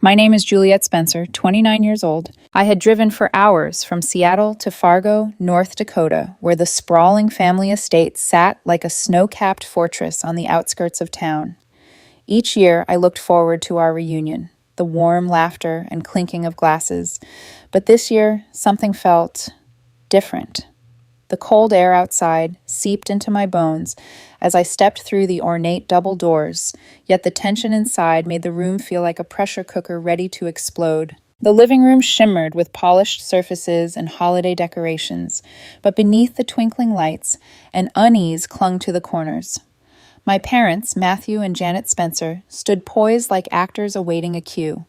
My name is Juliet Spencer, 29 years old. I had driven for hours from Seattle to Fargo, North Dakota, where the sprawling family estate sat like a snow-capped fortress on the outskirts of town. Each year, I looked forward to our reunion, the warm laughter and clinking of glasses. But this year, something felt different. The cold air outside seeped into my bones as I stepped through the ornate double doors, yet the tension inside made the room feel like a pressure cooker ready to explode. The living room shimmered with polished surfaces and holiday decorations, but beneath the twinkling lights, an unease clung to the corners. My parents, Matthew and Janet Spencer, stood poised like actors awaiting a cue.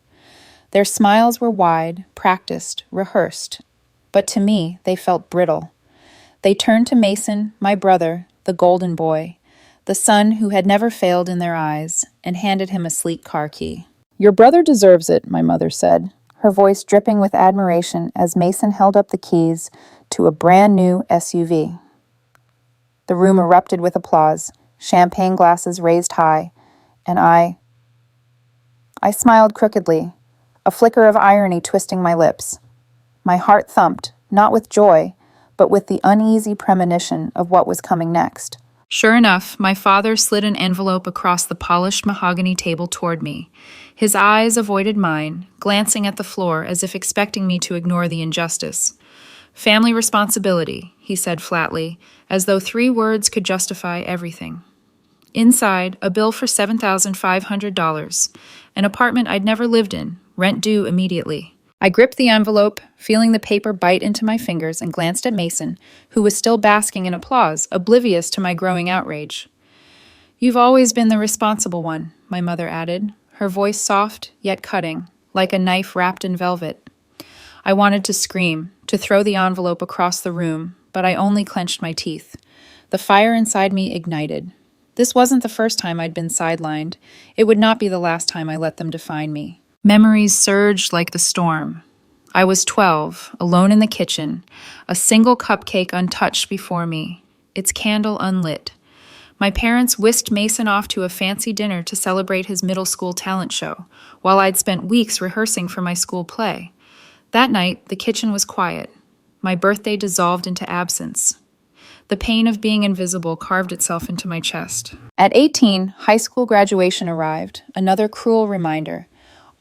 Their smiles were wide, practiced, rehearsed, but to me they felt brittle. They turned to Mason, my brother, the golden boy, the son who had never failed in their eyes, and handed him a sleek car key. "Your brother deserves it," my mother said, her voice dripping with admiration as Mason held up the keys to a brand new SUV. The room erupted with applause, champagne glasses raised high, and I smiled crookedly, a flicker of irony twisting my lips. My heart thumped, not with joy, but with the uneasy premonition of what was coming next. Sure enough, my father slid an envelope across the polished mahogany table toward me. His eyes avoided mine, glancing at the floor as if expecting me to ignore the injustice. "Family responsibility," he said flatly, as though 3 words could justify everything. Inside, a bill for $7,500, an apartment I'd never lived in, rent due immediately. I gripped the envelope, feeling the paper bite into my fingers, and glanced at Mason, who was still basking in applause, oblivious to my growing outrage. "You've always been the responsible one," my mother added, her voice soft yet cutting, like a knife wrapped in velvet. I wanted to scream, to throw the envelope across the room, but I only clenched my teeth. The fire inside me ignited. This wasn't the first time I'd been sidelined. It would not be the last time I let them define me. Memories surged like the storm. I was 12, alone in the kitchen, a single cupcake untouched before me, its candle unlit. My parents whisked Mason off to a fancy dinner to celebrate his middle school talent show, while I'd spent weeks rehearsing for my school play. That night, the kitchen was quiet. My birthday dissolved into absence. The pain of being invisible carved itself into my chest. At 18, high school graduation arrived, another cruel reminder.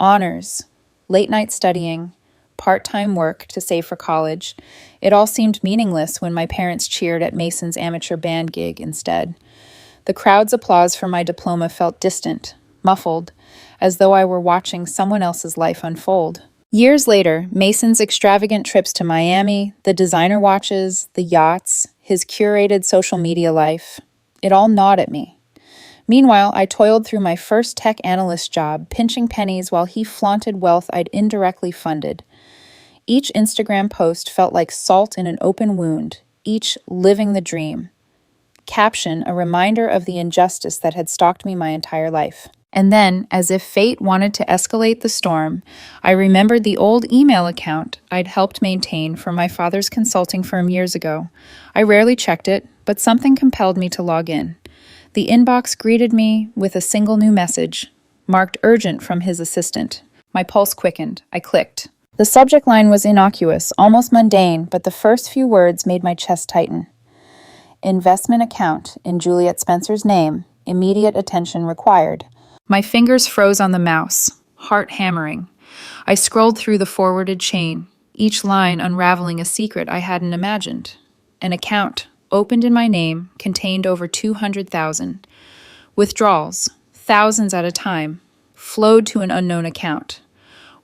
Honors, late-night studying, part-time work to save for college. It all seemed meaningless when my parents cheered at Mason's amateur band gig instead. The crowd's applause for my diploma felt distant, muffled, as though I were watching someone else's life unfold. Years later, Mason's extravagant trips to Miami, the designer watches, the yachts, his curated social media life, it all gnawed at me. Meanwhile, I toiled through my first tech analyst job, pinching pennies while he flaunted wealth I'd indirectly funded. Each Instagram post felt like salt in an open wound, each living the dream. Caption, a reminder of the injustice that had stalked me my entire life. And then, as if fate wanted to escalate the storm, I remembered the old email account I'd helped maintain for my father's consulting firm years ago. I rarely checked it, but something compelled me to log in. The inbox greeted me with a single new message, marked urgent from his assistant. My pulse quickened. I clicked. The subject line was innocuous, almost mundane, but the first few words made my chest tighten. Investment account in Juliet Spencer's name. Immediate attention required. My fingers froze on the mouse, heart hammering. I scrolled through the forwarded chain, each line unraveling a secret I hadn't imagined. An account, opened in my name, contained over 200,000. Withdrawals, thousands at a time, flowed to an unknown account.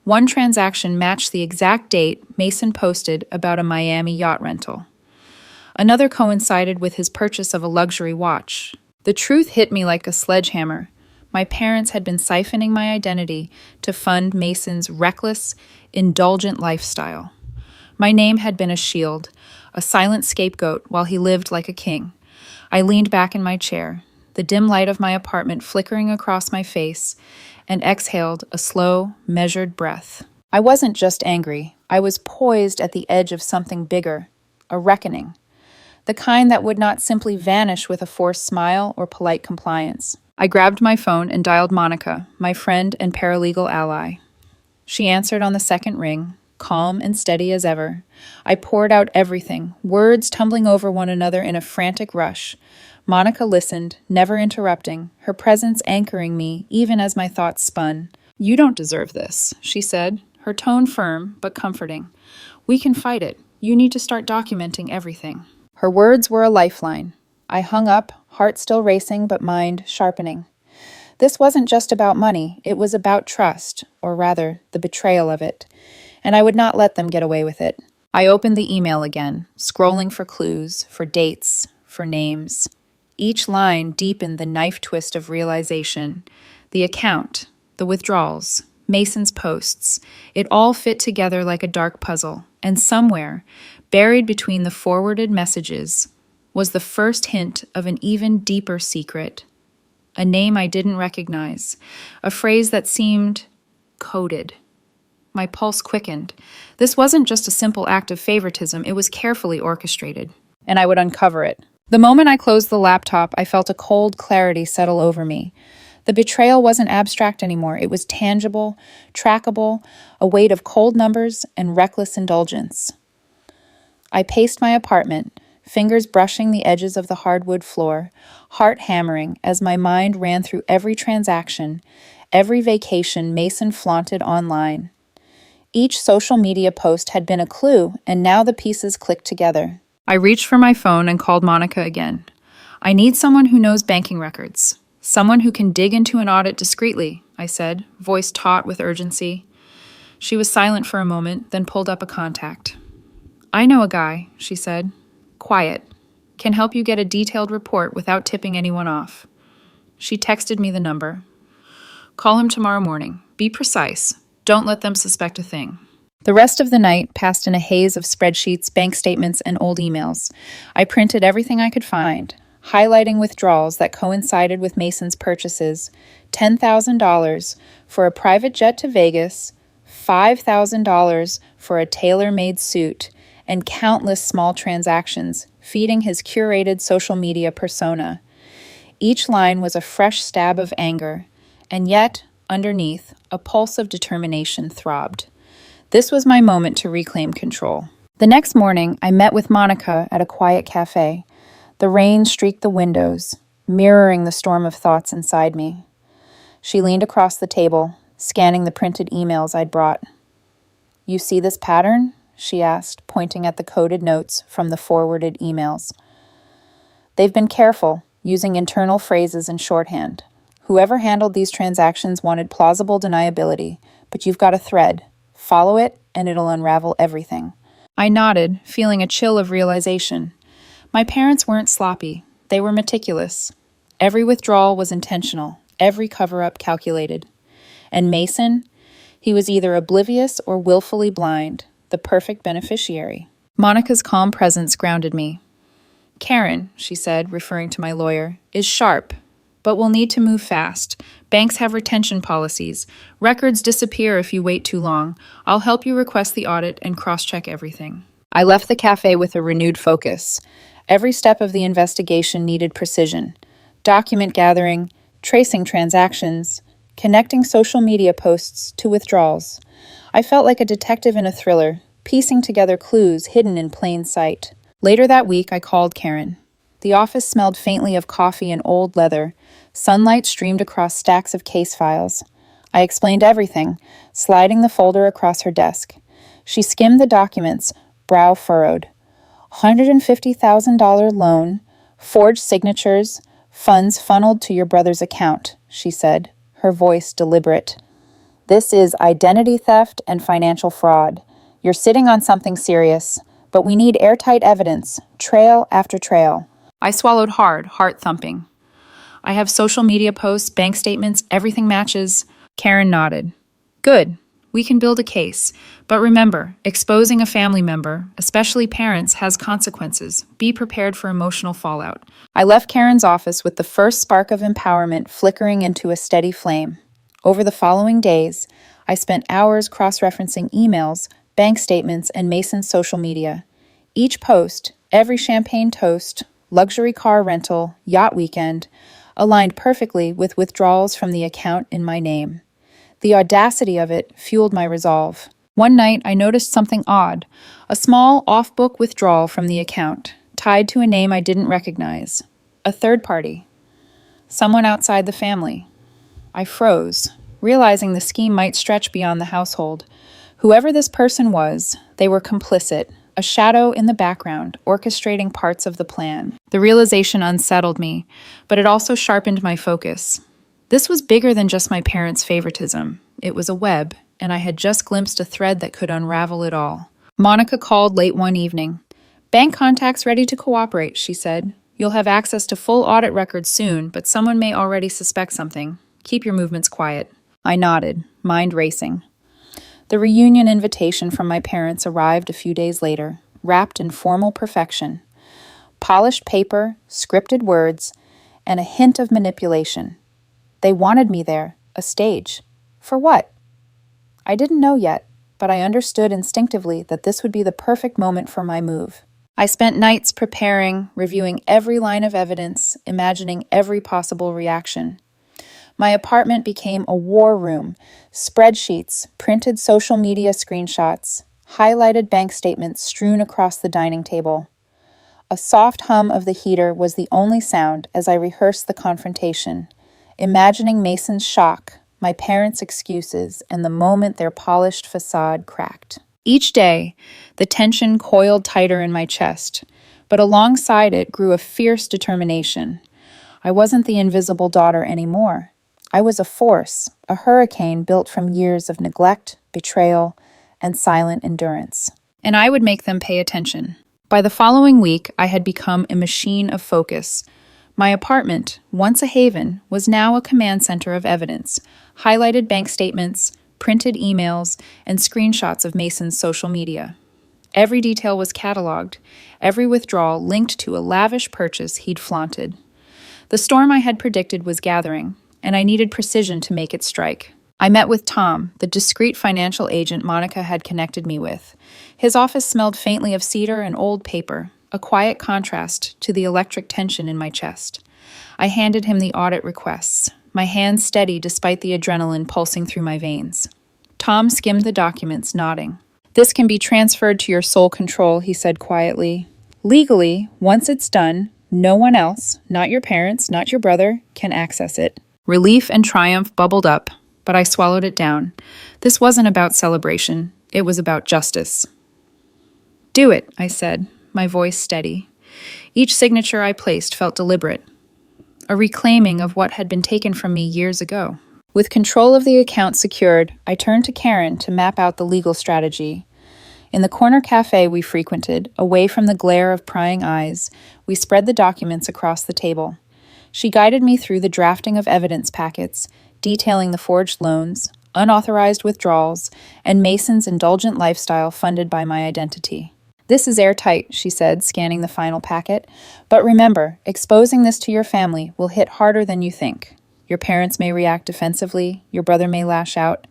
One transaction matched the exact date Mason posted about a Miami yacht rental. Another coincided with his purchase of a luxury watch. The truth hit me like a sledgehammer. My parents had been siphoning my identity to fund Mason's reckless, indulgent lifestyle. My name had been a shield, a silent scapegoat while he lived like a king. I leaned back in my chair, the dim light of my apartment flickering across my face, and exhaled a slow, measured breath. I wasn't just angry. I was poised at the edge of something bigger, a reckoning. The kind that would not simply vanish with a forced smile or polite compliance. I grabbed my phone and dialed Monica, my friend and paralegal ally. She answered on the second ring, calm and steady as ever. I poured out everything, words tumbling over one another in a frantic rush. Monica listened, never interrupting, her presence anchoring me even as my thoughts spun. "You don't deserve this," she said, her tone firm but comforting. "We can fight it. You need to start documenting everything." Her words were a lifeline. I hung up, heart still racing but mind sharpening. This wasn't just about money, it was about trust, or rather, the betrayal of it. And I would not let them get away with it. I opened the email again, scrolling for clues, for dates, for names. Each line deepened the knife twist of realization. The account, the withdrawals, Mason's posts, it all fit together like a dark puzzle. And somewhere, buried between the forwarded messages, was the first hint of an even deeper secret. A name I didn't recognize, a phrase that seemed coded. My pulse quickened. This wasn't just a simple act of favoritism, it was carefully orchestrated. And I would uncover it. The moment I closed the laptop, I felt a cold clarity settle over me. The betrayal wasn't abstract anymore, it was tangible, trackable, a weight of cold numbers and reckless indulgence. I paced my apartment, fingers brushing the edges of the hardwood floor, heart hammering as my mind ran through every transaction, every vacation Mason flaunted online. Each social media post had been a clue, and now the pieces clicked together. I reached for my phone and called Monica again. "I need someone who knows banking records. Someone who can dig into an audit discreetly," I said, voice taut with urgency. She was silent for a moment, then pulled up a contact. "I know a guy," she said. "Quiet. Can help you get a detailed report without tipping anyone off." She texted me the number. "Call him tomorrow morning. Be precise. Don't let them suspect a thing." The rest of the night passed in a haze of spreadsheets, bank statements, and old emails. I printed everything I could find, highlighting withdrawals that coincided with Mason's purchases: $10,000 for a private jet to Vegas, $5,000 for a tailor-made suit, and countless small transactions, feeding his curated social media persona. Each line was a fresh stab of anger, and yet, underneath, a pulse of determination throbbed. This was my moment to reclaim control. The next morning, I met with Monica at a quiet cafe. The rain streaked the windows, mirroring the storm of thoughts inside me. She leaned across the table, scanning the printed emails I'd brought. "You see this pattern?" she asked, pointing at the coded notes from the forwarded emails. "They've been careful, using internal phrases and shorthand. Whoever handled these transactions wanted plausible deniability, but you've got a thread. Follow it, and it'll unravel everything." I nodded, feeling a chill of realization. My parents weren't sloppy. They were meticulous. Every withdrawal was intentional, every cover-up calculated. And Mason? He was either oblivious or willfully blind, the perfect beneficiary. Monica's calm presence grounded me. "Karen," she said, referring to my lawyer, "is sharp, but we'll need to move fast. Banks have retention policies. Records disappear if you wait too long. I'll help you request the audit and cross-check everything." I left the cafe with a renewed focus. Every step of the investigation needed precision. Document gathering, tracing transactions, connecting social media posts to withdrawals. I felt like a detective in a thriller, piecing together clues hidden in plain sight. Later that week, I called Karen. The office smelled faintly of coffee and old leather. Sunlight streamed across stacks of case files. I explained everything, sliding the folder across her desk. She skimmed the documents, brow furrowed. $150,000 loan, forged signatures, funds funneled to your brother's account, she said, her voice deliberate. "This is identity theft and financial fraud. You're sitting on something serious, but we need airtight evidence, trail after trail." I swallowed hard, heart thumping. "I have social media posts, bank statements, everything matches." Karen nodded. "Good. We can build a case. But remember, exposing a family member, especially parents, has consequences. Be prepared for emotional fallout." I left Karen's office with the first spark of empowerment flickering into a steady flame. Over the following days, I spent hours cross-referencing emails, bank statements, and Mason's social media. Each post, every champagne toast, luxury car rental, yacht weekend, aligned perfectly with withdrawals from the account in my name. The audacity of it fueled my resolve. One night, I noticed something odd, a small off-book withdrawal from the account, tied to a name I didn't recognize. A third party. Someone outside the family. I froze, realizing the scheme might stretch beyond the household. Whoever this person was, they were complicit, a shadow in the background, orchestrating parts of the plan. The realization unsettled me, but it also sharpened my focus. This was bigger than just my parents' favoritism. It was a web, and I had just glimpsed a thread that could unravel it all. Monica called late one evening. "Bank contacts ready to cooperate," she said. "You'll have access to full audit records soon, but someone may already suspect something. Keep your movements quiet." I nodded, mind racing. The reunion invitation from my parents arrived a few days later, wrapped in formal perfection. Polished paper, scripted words, and a hint of manipulation. They wanted me there, a stage. For what? I didn't know yet, but I understood instinctively that this would be the perfect moment for my move. I spent nights preparing, reviewing every line of evidence, imagining every possible reaction. My apartment became a war room. Spreadsheets, printed social media screenshots, highlighted bank statements strewn across the dining table. A soft hum of the heater was the only sound as I rehearsed the confrontation, imagining Mason's shock, my parents' excuses, and the moment their polished facade cracked. Each day, the tension coiled tighter in my chest, but alongside it grew a fierce determination. I wasn't the invisible daughter anymore. I was a force, a hurricane built from years of neglect, betrayal, and silent endurance. And I would make them pay attention. By the following week, I had become a machine of focus. My apartment, once a haven, was now a command center of evidence, highlighted bank statements, printed emails, and screenshots of Mason's social media. Every detail was cataloged, every withdrawal linked to a lavish purchase he'd flaunted. The storm I had predicted was gathering, and I needed precision to make it strike. I met with Tom, the discreet financial agent Monica had connected me with. His office smelled faintly of cedar and old paper, a quiet contrast to the electric tension in my chest. I handed him the audit requests, my hands steady despite the adrenaline pulsing through my veins. Tom skimmed the documents, nodding. "This can be transferred to your sole control," he said quietly. "Legally, once it's done, no one else, not your parents, not your brother, can access it." Relief and triumph bubbled up, but I swallowed it down. This wasn't about celebration. It was about justice. "Do it," I said, my voice steady. Each signature I placed felt deliberate, a reclaiming of what had been taken from me years ago. With control of the account secured, I turned to Karen to map out the legal strategy. In the corner cafe we frequented, away from the glare of prying eyes, we spread the documents across the table. She guided me through the drafting of evidence packets, detailing the forged loans, unauthorized withdrawals, and Mason's indulgent lifestyle funded by my identity. "This is airtight," she said, scanning the final packet. "But remember, exposing this to your family will hit harder than you think. Your parents may react defensively, your brother may lash out.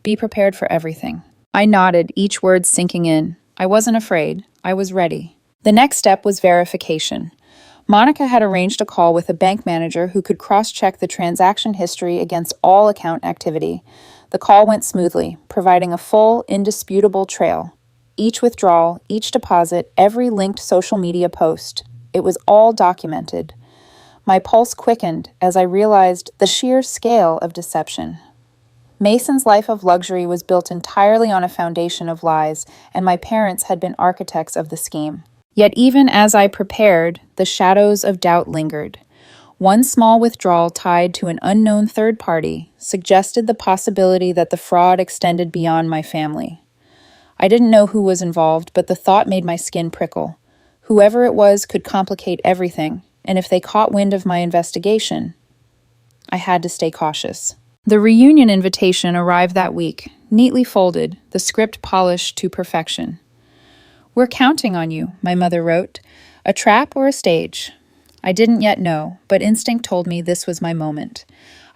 Be prepared for everything." I nodded, each word sinking in. I wasn't afraid. I was ready. The next step was verification. Monica had arranged a call with a bank manager who could cross-check the transaction history against all account activity. The call went smoothly, providing a full, indisputable trail. Each withdrawal, each deposit, every linked social media post. It was all documented. My pulse quickened as I realized the sheer scale of deception. Mason's life of luxury was built entirely on a foundation of lies, and my parents had been architects of the scheme. Yet even as I prepared, the shadows of doubt lingered. One small withdrawal tied to an unknown third party suggested the possibility that the fraud extended beyond my family. I didn't know who was involved, but the thought made my skin prickle. Whoever it was could complicate everything, and if they caught wind of my investigation, I had to stay cautious. The reunion invitation arrived that week, neatly folded, the script polished to perfection. "We're counting on you," my mother wrote. "A trap or a stage?" I didn't yet know, but instinct told me this was my moment.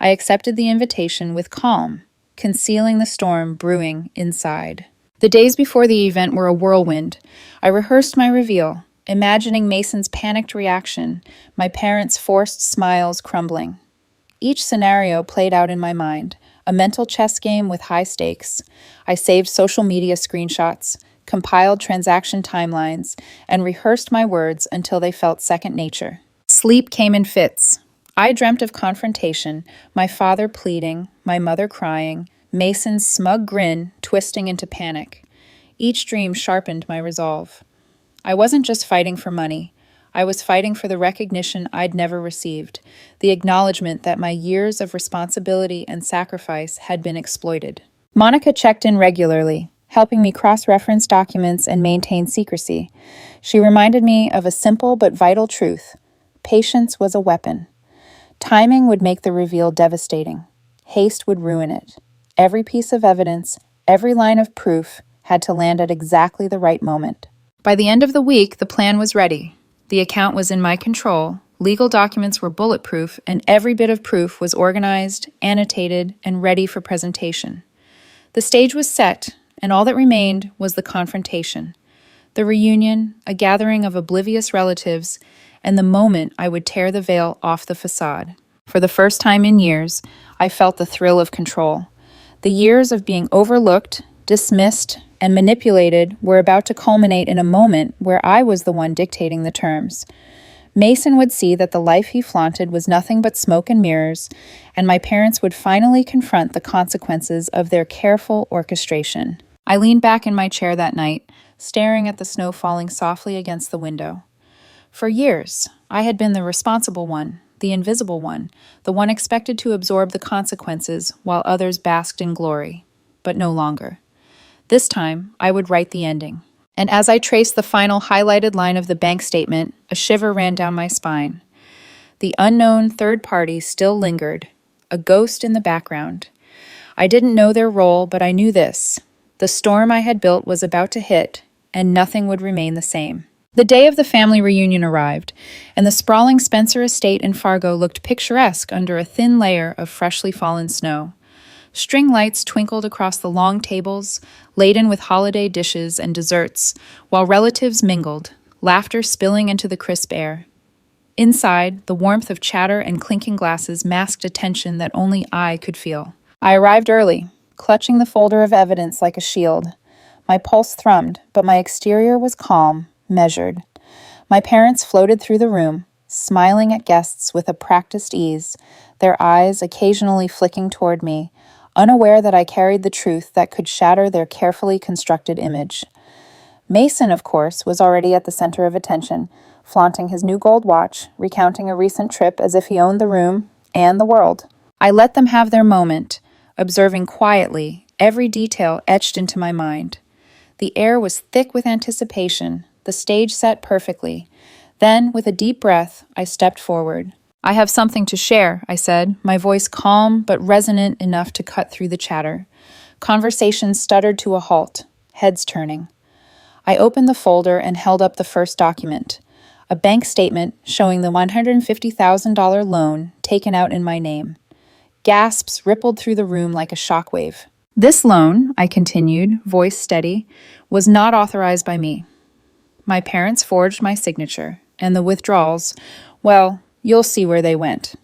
I accepted the invitation with calm, concealing the storm brewing inside. The days before the event were a whirlwind. I rehearsed my reveal, imagining Mason's panicked reaction, my parents' forced smiles crumbling. Each scenario played out in my mind, a mental chess game with high stakes. I saved social media screenshots, compiled transaction timelines, and rehearsed my words until they felt second nature. Sleep came in fits. I dreamt of confrontation, my father pleading, my mother crying, Mason's smug grin twisting into panic. Each dream sharpened my resolve. I wasn't just fighting for money. I was fighting for the recognition I'd never received, the acknowledgement that my years of responsibility and sacrifice had been exploited. Monica checked in regularly, helping me cross-reference documents and maintain secrecy. She reminded me of a simple but vital truth. Patience was a weapon. Timing would make the reveal devastating. Haste would ruin it. Every piece of evidence, every line of proof, had to land at exactly the right moment. By the end of the week, the plan was ready. The account was in my control, legal documents were bulletproof, and every bit of proof was organized, annotated, and ready for presentation. The stage was set, and all that remained was the confrontation. The reunion, a gathering of oblivious relatives, and the moment I would tear the veil off the facade. For the first time in years, I felt the thrill of control. The years of being overlooked, dismissed, and manipulated were about to culminate in a moment where I was the one dictating the terms. Mason would see that the life he flaunted was nothing but smoke and mirrors, and my parents would finally confront the consequences of their careful orchestration. I leaned back in my chair that night, staring at the snow falling softly against the window. For years, I had been the responsible one, the invisible one, the one expected to absorb the consequences while others basked in glory. But no longer. This time, I would write the ending. And as I traced the final highlighted line of the bank statement, a shiver ran down my spine. The unknown third party still lingered, a ghost in the background. I didn't know their role, but I knew this. The storm I had built was about to hit, and nothing would remain the same. The day of the family reunion arrived, and the sprawling Spencer estate in Fargo looked picturesque under a thin layer of freshly fallen snow. String lights twinkled across the long tables, laden with holiday dishes and desserts, while relatives mingled, laughter spilling into the crisp air. Inside, the warmth of chatter and clinking glasses masked a tension that only I could feel. I arrived early, clutching the folder of evidence like a shield. My pulse thrummed, but my exterior was calm, measured. My parents floated through the room, smiling at guests with a practiced ease, their eyes occasionally flicking toward me, unaware that I carried the truth that could shatter their carefully constructed image. Mason, of course, was already at the center of attention, flaunting his new gold watch, recounting a recent trip as if he owned the room and the world. I let them have their moment, observing quietly, every detail etched into my mind. The air was thick with anticipation, the stage set perfectly. Then, with a deep breath, I stepped forward. "I have something to share," I said, my voice calm but resonant enough to cut through the chatter. Conversation stuttered to a halt, heads turning. I opened the folder and held up the first document, a bank statement showing the $150,000 loan taken out in my name. Gasps rippled through the room like a shockwave. "This loan," I continued, voice steady, "was not authorized by me. My parents forged my signature, and the withdrawals, well, you'll see where they went."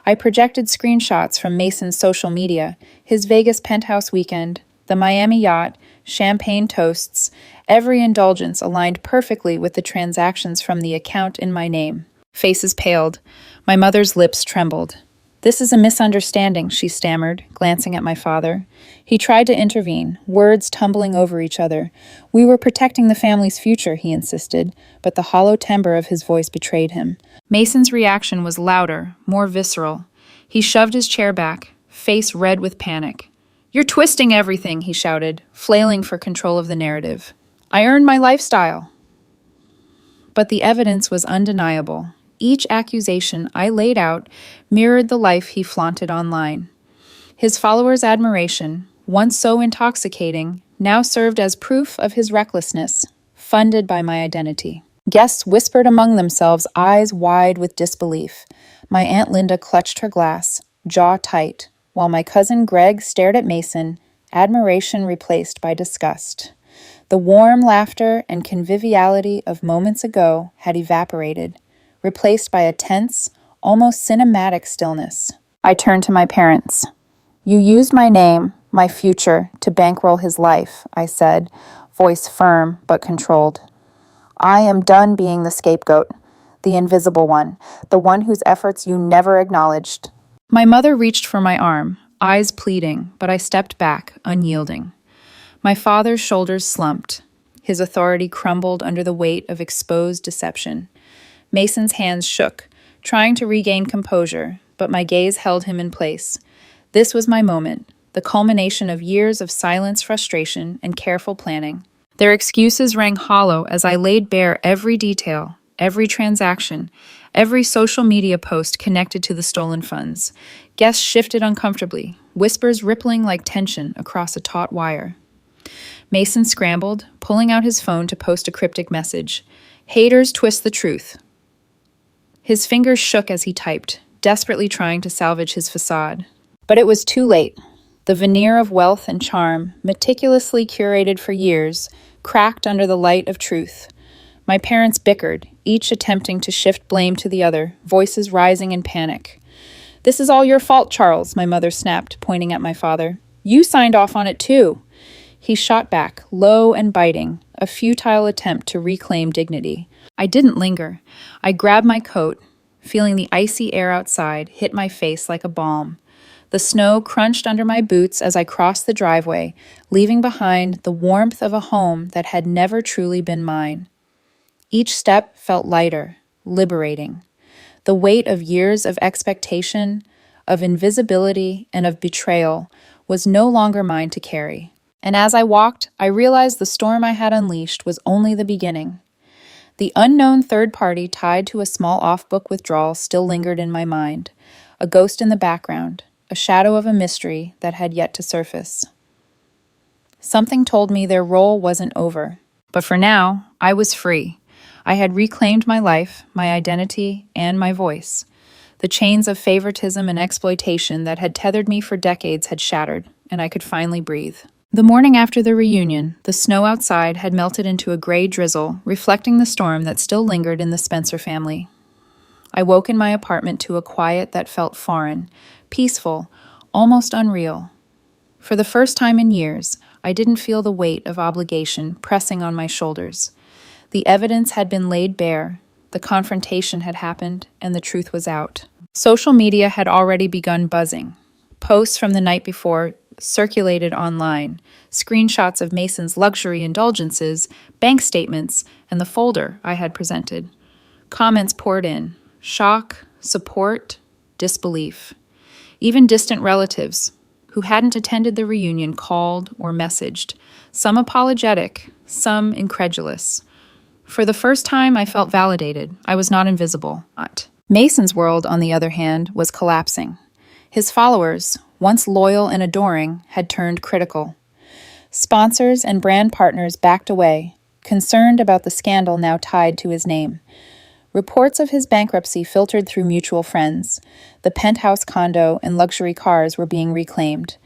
I projected screenshots from Mason's social media, his Vegas penthouse weekend, the Miami yacht, champagne toasts, every indulgence aligned perfectly with the transactions from the account in my name. Faces paled. My mother's lips trembled. "This is a misunderstanding," she stammered, glancing at my father. He tried to intervene, words tumbling over each other. "We were protecting the family's future," he insisted, but the hollow timbre of his voice betrayed him. Mason's reaction was louder, more visceral. He shoved his chair back, face red with panic. "You're twisting everything," he shouted, flailing for control of the narrative. "I earned my lifestyle." But the evidence was undeniable. Each accusation I laid out mirrored the life he flaunted online. His followers' admiration, once so intoxicating, now served as proof of his recklessness, funded by my identity. Guests whispered among themselves, eyes wide with disbelief. My Aunt Linda clutched her glass, jaw tight, while my cousin Greg stared at Mason, admiration replaced by disgust. The warm laughter and conviviality of moments ago had evaporated, replaced by a tense, almost cinematic stillness. I turned to my parents. You used my name, my future, to bankroll his life, I said, voice firm but controlled. I am done being the scapegoat, the invisible one, the one whose efforts you never acknowledged. My mother reached for my arm, eyes pleading, but I stepped back, unyielding. My father's shoulders slumped. His authority crumbled under the weight of exposed deception. Mason's hands shook, trying to regain composure, but my gaze held him in place. This was my moment, the culmination of years of silence, frustration, and careful planning. Their excuses rang hollow as I laid bare every detail, every transaction, every social media post connected to the stolen funds. Guests shifted uncomfortably, whispers rippling like tension across a taut wire. Mason scrambled, pulling out his phone to post a cryptic message. Haters twist the truth. His fingers shook as he typed, desperately trying to salvage his facade. But it was too late. The veneer of wealth and charm, meticulously curated for years, cracked under the light of truth. My parents bickered, each attempting to shift blame to the other, voices rising in panic. "This is all your fault, Charles," my mother snapped, pointing at my father. "You signed off on it too." He shot back, low and biting, a futile attempt to reclaim dignity. I didn't linger. I grabbed my coat, feeling the icy air outside hit my face like a balm. The snow crunched under my boots as I crossed the driveway, leaving behind the warmth of a home that had never truly been mine. Each step felt lighter, liberating. The weight of years of expectation, of invisibility, and of betrayal was no longer mine to carry. And as I walked, I realized the storm I had unleashed was only the beginning. The unknown third party tied to a small off-book withdrawal still lingered in my mind, a ghost in the background, a shadow of a mystery that had yet to surface. Something told me their role wasn't over. But for now, I was free. I had reclaimed my life, my identity, and my voice. The chains of favoritism and exploitation that had tethered me for decades had shattered, and I could finally breathe. The morning after the reunion, the snow outside had melted into a gray drizzle, reflecting the storm that still lingered in the Spencer family. I woke in my apartment to a quiet that felt foreign, peaceful, almost unreal. For the first time in years, I didn't feel the weight of obligation pressing on my shoulders. The evidence had been laid bare, the confrontation had happened, and the truth was out. Social media had already begun buzzing. Posts from the night before circulated online, screenshots of Mason's luxury indulgences, bank statements, and the folder I had presented. Comments poured in: shock, support, disbelief. Even distant relatives who hadn't attended the reunion called or messaged, some apologetic, some incredulous. For the first time, I felt validated. I was not invisible. Mason's world, on the other hand, was collapsing. His followers, once loyal and adoring, had turned critical. Sponsors and brand partners backed away, concerned about the scandal now tied to his name. Reports of his bankruptcy filtered through mutual friends. The penthouse condo and luxury cars were being reclaimed.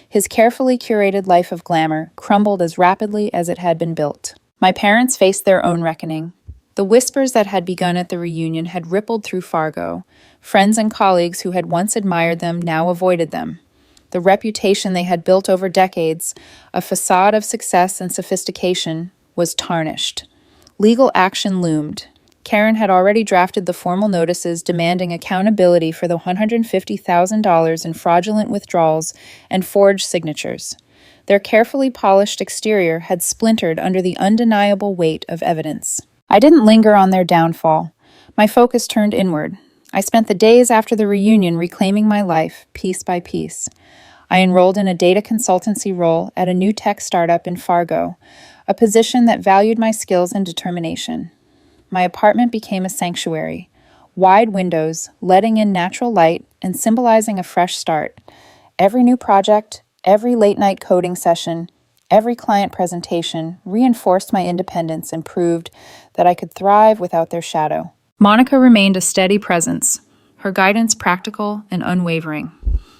His carefully curated life of glamour crumbled as rapidly as it had been built. My parents faced their own reckoning. The whispers that had begun at the reunion had rippled through Fargo. Friends and colleagues who had once admired them now avoided them. The reputation they had built over decades, a facade of success and sophistication, was tarnished. Legal action loomed. Karen had already drafted the formal notices demanding accountability for the $150,000 in fraudulent withdrawals and forged signatures. Their carefully polished exterior had splintered under the undeniable weight of evidence. I didn't linger on their downfall. My focus turned inward. I spent the days after the reunion reclaiming my life, piece by piece. I enrolled in a data consultancy role at a new tech startup in Fargo, a position that valued my skills and determination. My apartment became a sanctuary, wide windows, letting in natural light and symbolizing a fresh start. Every new project, every late-night coding session, every client presentation reinforced my independence and proved that I could thrive without their shadow. Monica remained a steady presence, her guidance practical and unwavering.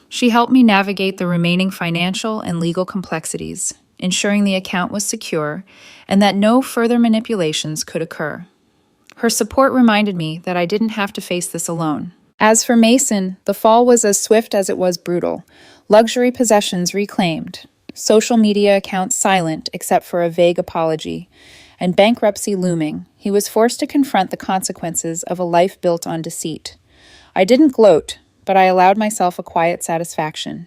She helped me navigate the remaining financial and legal complexities, ensuring the account was secure and that no further manipulations could occur. Her support reminded me that I didn't have to face this alone. As for Mason, the fall was as swift as it was brutal. Luxury possessions reclaimed, social media accounts silent except for a vague apology, and bankruptcy looming, he was forced to confront the consequences of a life built on deceit. I didn't gloat, but I allowed myself a quiet satisfaction.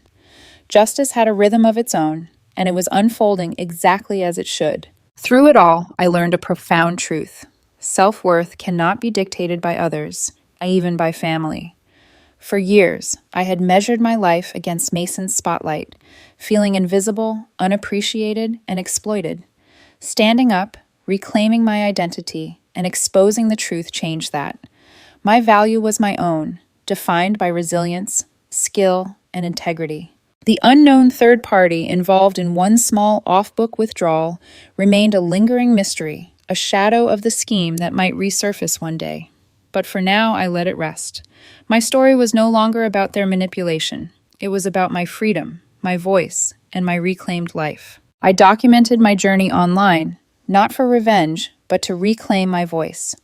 Justice had a rhythm of its own, and it was unfolding exactly as it should. Through it all, I learned a profound truth. Self-worth cannot be dictated by others, even by family. For years, I had measured my life against Mason's spotlight, feeling invisible, unappreciated, and exploited. Standing up, reclaiming my identity, and exposing the truth changed that. My value was my own, defined by resilience, skill, and integrity. The unknown third party involved in one small off-book withdrawal remained a lingering mystery, a shadow of the scheme that might resurface one day. But for now, I let it rest. My story was no longer about their manipulation. It was about my freedom, my voice, and my reclaimed life. I documented my journey online, not for revenge, but to reclaim my voice.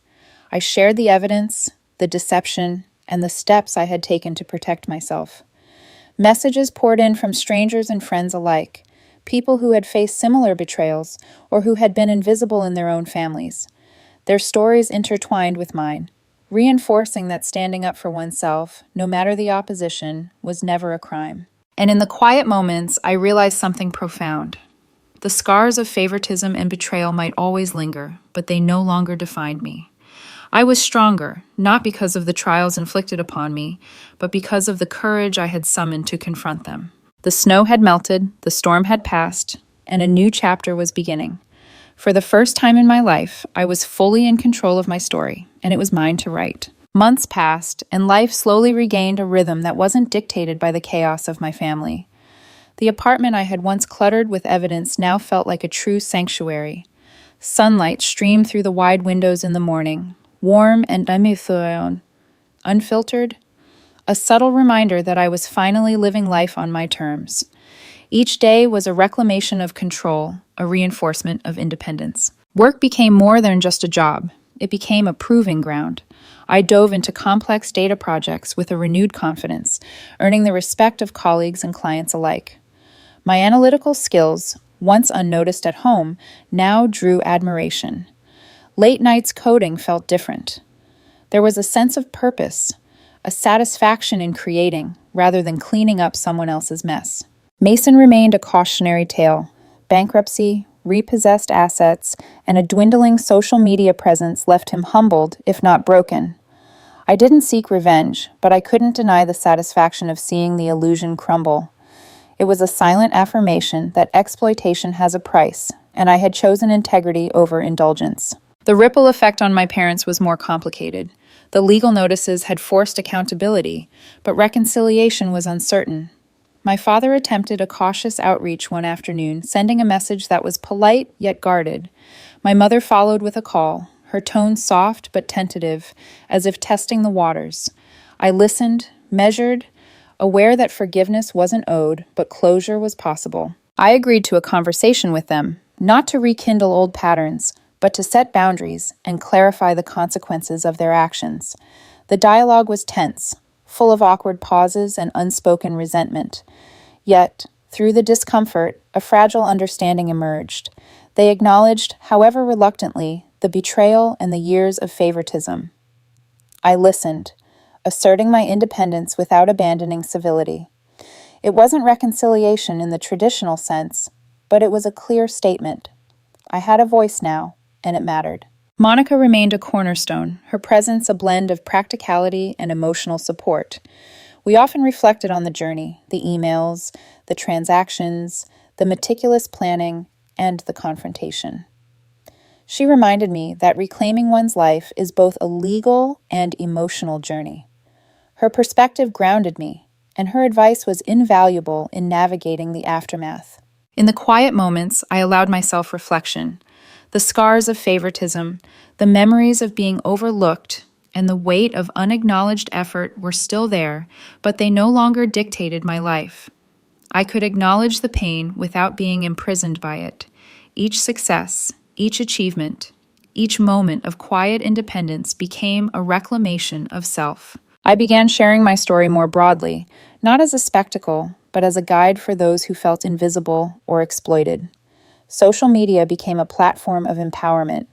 I shared the evidence, the deception, and the steps I had taken to protect myself. Messages poured in from strangers and friends alike, people who had faced similar betrayals or who had been invisible in their own families. Their stories intertwined with mine, reinforcing that standing up for oneself, no matter the opposition, was never a crime. And in the quiet moments, I realized something profound. The scars of favoritism and betrayal might always linger, but they no longer defined me. I was stronger, not because of the trials inflicted upon me, but because of the courage I had summoned to confront them. The snow had melted, the storm had passed, and a new chapter was beginning. For the first time in my life, I was fully in control of my story, and it was mine to write. Months passed, and life slowly regained a rhythm that wasn't dictated by the chaos of my family. The apartment I had once cluttered with evidence now felt like a true sanctuary. Sunlight streamed through the wide windows in the morning, warm and unfiltered, a subtle reminder that I was finally living life on my terms. Each day was a reclamation of control, a reinforcement of independence. Work became more than just a job. It became a proving ground. I dove into complex data projects with a renewed confidence, earning the respect of colleagues and clients alike. My analytical skills, once unnoticed at home, now drew admiration. Late nights coding felt different. There was a sense of purpose, a satisfaction in creating rather than cleaning up someone else's mess. Mason remained a cautionary tale. Bankruptcy, repossessed assets, and a dwindling social media presence left him humbled, if not broken. I didn't seek revenge, but I couldn't deny the satisfaction of seeing the illusion crumble. It was a silent affirmation that exploitation has a price, and I had chosen integrity over indulgence. The ripple effect on my parents was more complicated. The legal notices had forced accountability, but reconciliation was uncertain. My father attempted a cautious outreach one afternoon, sending a message that was polite yet guarded. My mother followed with a call, her tone soft but tentative, as if testing the waters. I listened, measured, aware that forgiveness wasn't owed, but closure was possible. I agreed to a conversation with them, not to rekindle old patterns, but to set boundaries and clarify the consequences of their actions. The dialogue was tense, full of awkward pauses and unspoken resentment. Yet, through the discomfort, a fragile understanding emerged. They acknowledged, however reluctantly, the betrayal and the years of favoritism. I listened, asserting my independence without abandoning civility. It wasn't reconciliation in the traditional sense, but it was a clear statement. I had a voice now, and it mattered. Monica remained a cornerstone, her presence a blend of practicality and emotional support. We often reflected on the journey, the emails, the transactions, the meticulous planning, and the confrontation. She reminded me that reclaiming one's life is both a legal and emotional journey. Her perspective grounded me, and her advice was invaluable in navigating the aftermath. In the quiet moments, I allowed myself reflection. The scars of favoritism, the memories of being overlooked, and the weight of unacknowledged effort were still there, but they no longer dictated my life. I could acknowledge the pain without being imprisoned by it. Each success, each achievement, each moment of quiet independence became a reclamation of self. I began sharing my story more broadly, not as a spectacle, but as a guide for those who felt invisible or exploited. Social media became a platform of empowerment.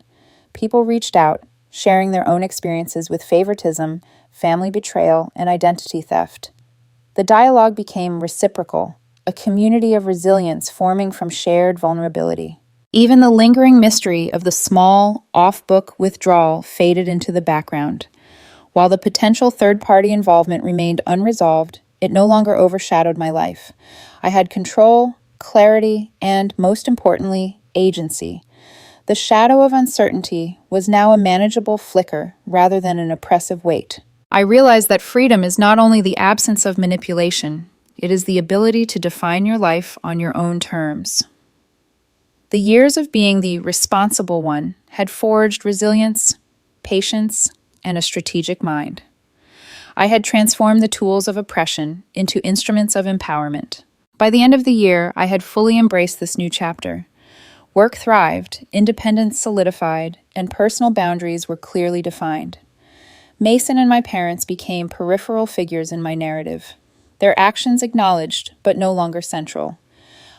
People reached out, sharing their own experiences with favoritism, family betrayal, and identity theft. The dialogue became reciprocal, a community of resilience forming from shared vulnerability. Even the lingering mystery of the small, off-book withdrawal faded into the background. While the potential third-party involvement remained unresolved, it no longer overshadowed my life. I had control, clarity, and, most importantly, agency. The shadow of uncertainty was now a manageable flicker rather than an oppressive weight. I realized that freedom is not only the absence of manipulation, it is the ability to define your life on your own terms. The years of being the responsible one had forged resilience, patience, and a strategic mind. I had transformed the tools of oppression into instruments of empowerment. By the end of the year, I had fully embraced this new chapter. Work thrived, independence solidified, and personal boundaries were clearly defined. Mason and my parents became peripheral figures in my narrative, their actions acknowledged but no longer central.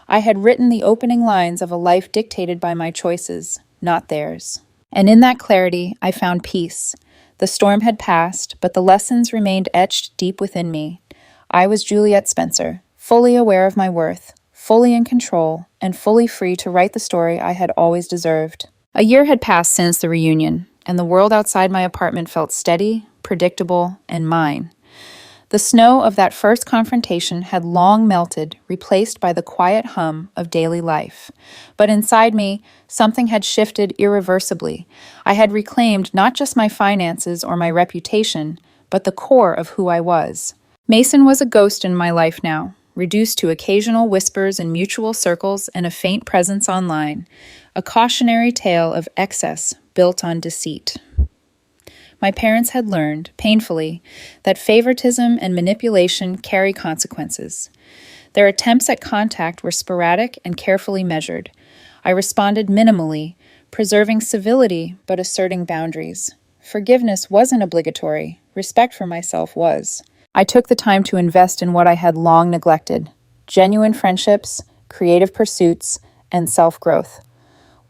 I had written the opening lines of a life dictated by my choices, not theirs. And in that clarity, I found peace. The storm had passed, but the lessons remained etched deep within me. I was Juliet Spencer, fully aware of my worth, fully in control, and fully free to write the story I had always deserved. A year had passed since the reunion, and the world outside my apartment felt steady, predictable, and mine. The snow of that first confrontation had long melted, replaced by the quiet hum of daily life. But inside me, something had shifted irreversibly. I had reclaimed not just my finances or my reputation, but the core of who I was. Mason was a ghost in my life now, reduced to occasional whispers in mutual circles and a faint presence online, a cautionary tale of excess built on deceit. My parents had learned, painfully, that favoritism and manipulation carry consequences. Their attempts at contact were sporadic and carefully measured. I responded minimally, preserving civility but asserting boundaries. Forgiveness wasn't obligatory. Respect for myself was. I took the time to invest in what I had long neglected: genuine friendships, creative pursuits, and self-growth.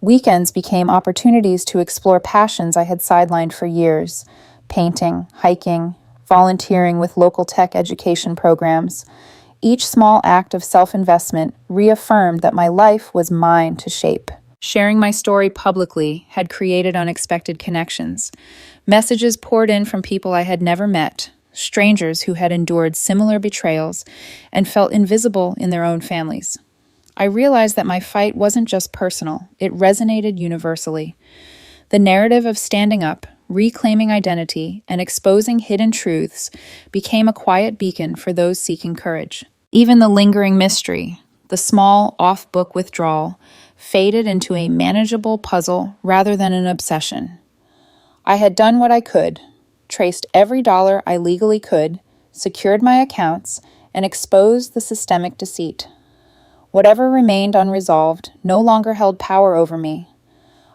Weekends became opportunities to explore passions I had sidelined for years: painting, hiking, volunteering with local tech education programs. Each small act of self-investment reaffirmed that my life was mine to shape. Sharing my story publicly had created unexpected connections. Messages poured in from people I had never met, strangers who had endured similar betrayals and felt invisible in their own families. I realized that my fight wasn't just personal, it resonated universally. The narrative of standing up, reclaiming identity, and exposing hidden truths became a quiet beacon for those seeking courage. Even the lingering mystery, the small, off-book withdrawal, faded into a manageable puzzle rather than an obsession. I had done what I could, traced every dollar I legally could, secured my accounts, and exposed the systemic deceit. Whatever remained unresolved no longer held power over me.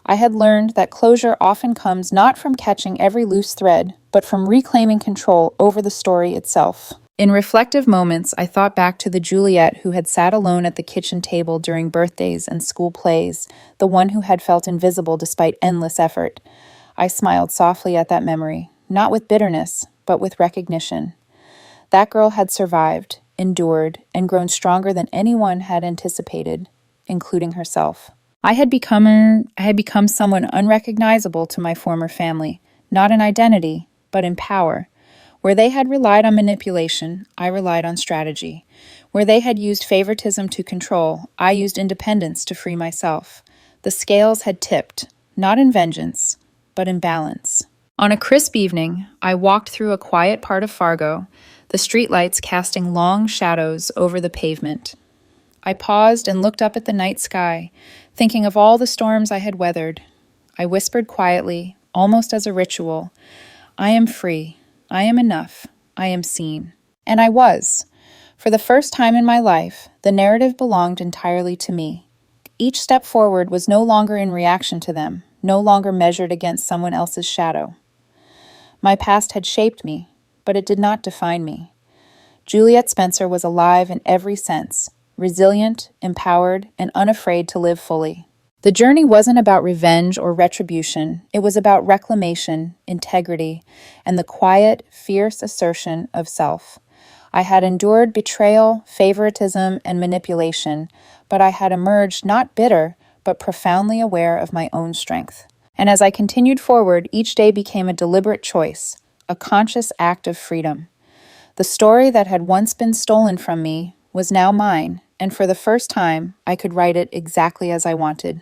I had learned that closure often comes not from catching every loose thread, but from reclaiming control over the story itself. In reflective moments, I thought back to the Juliet who had sat alone at the kitchen table during birthdays and school plays, the one who had felt invisible despite endless effort. I smiled softly at that memory, not with bitterness, but with recognition. That girl had survived, endured, and grown stronger than anyone had anticipated, including herself. I had become someone unrecognizable to my former family, not in identity, but in power. Where they had relied on manipulation, I relied on strategy. Where they had used favoritism to control, I used independence to free myself. The scales had tipped, not in vengeance, but in balance. On a crisp evening, I walked through a quiet part of Fargo, the streetlights casting long shadows over the pavement. I paused and looked up at the night sky, thinking of all the storms I had weathered. I whispered quietly, almost as a ritual, "I am free. I am enough. I am seen." And I was. For the first time in my life, the narrative belonged entirely to me. Each step forward was no longer in reaction to them, no longer measured against someone else's shadow. My past had shaped me, but it did not define me. Juliet Spencer was alive in every sense, resilient, empowered, and unafraid to live fully. The journey wasn't about revenge or retribution. It was about reclamation, integrity, and the quiet, fierce assertion of self. I had endured betrayal, favoritism, and manipulation, but I had emerged not bitter, but profoundly aware of my own strength. And as I continued forward, each day became a deliberate choice, a conscious act of freedom. The story that had once been stolen from me was now mine, and for the first time, I could write it exactly as I wanted.